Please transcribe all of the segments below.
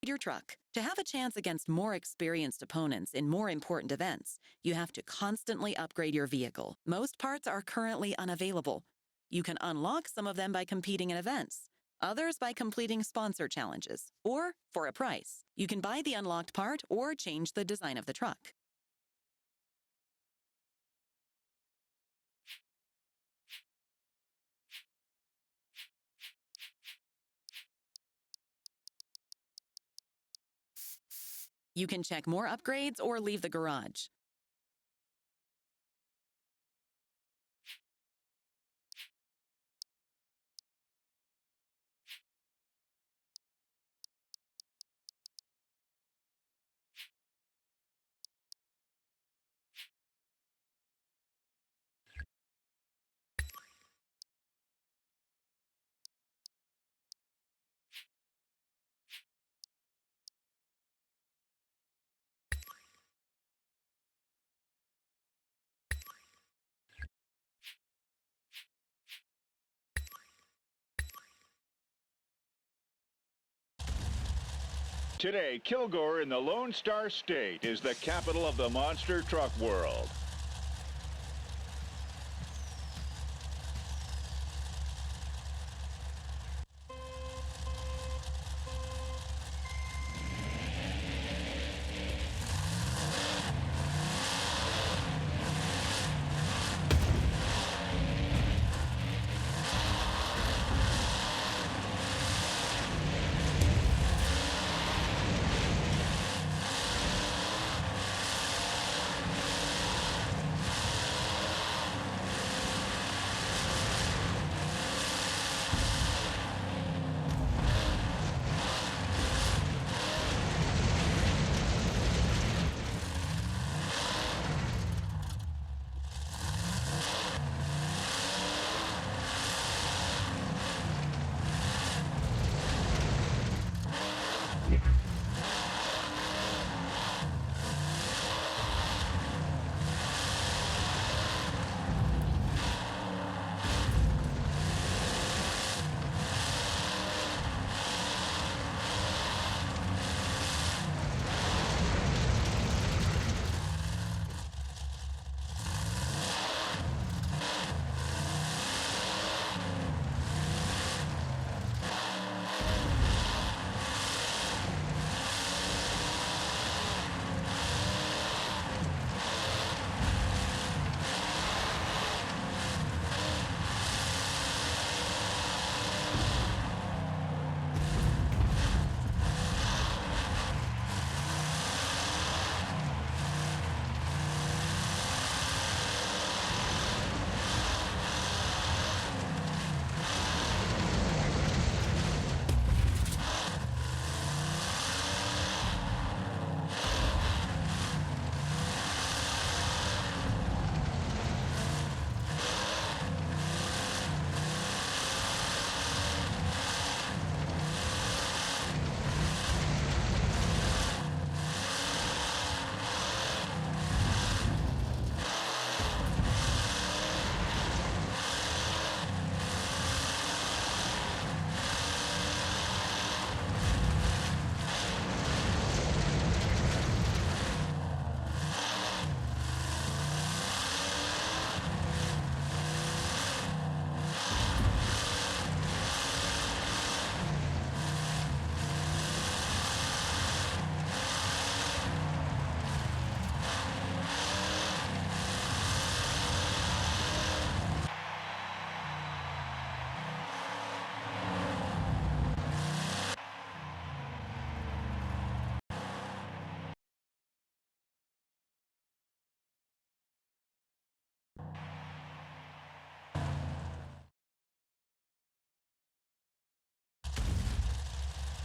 your truck. To have a chance against more experienced opponents in more important events, you have to constantly upgrade your vehicle. Most parts are currently unavailable. You can unlock some of them by competing in events, others by completing sponsor challenges, or for a price. You can buy the unlocked part or change the design of the truck. You can check more upgrades or leave the garage. Today, Kilgore in the Lone Star State is the capital of the monster truck world.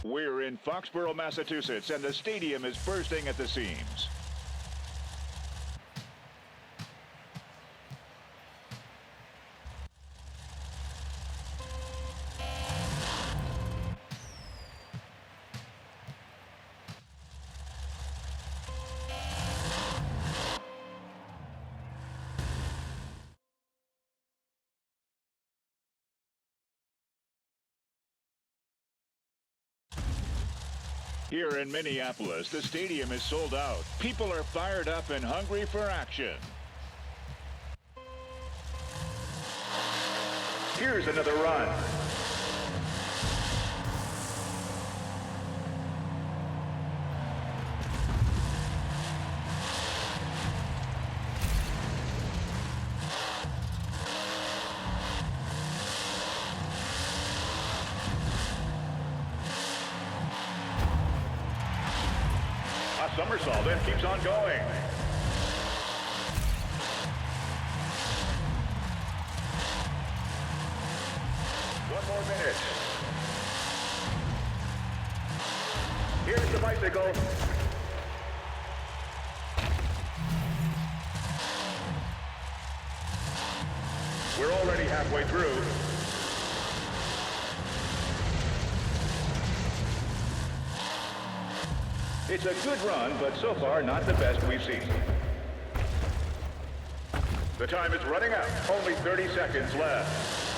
We're in Foxborough, Massachusetts, and the stadium is bursting at the seams. Here in Minneapolis, the stadium is sold out. People are fired up and hungry for action. Here's another run. A somersault and keeps on going. One more minute. Here's the bicycle. We're already halfway through. It's a good run, but so far not the best we've seen. The time is running out. Only 30 seconds left.